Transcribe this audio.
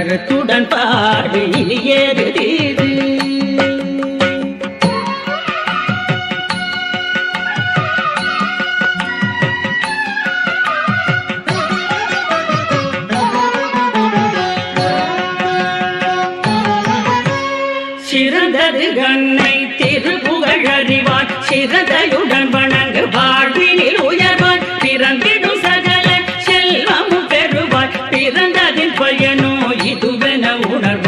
கருத்துடன் பாடு ஏறு தீது சிறந்தது கண்ணை திருப்புகழ் அறிவான் சிறந்தையுடன் வணங்கு வாழ்வினில் உயர்வான் பிறந்திடும் சகல செல்வமும் பெறுவான் பிறந்ததின் பயனோ இதுவென உணர்வான்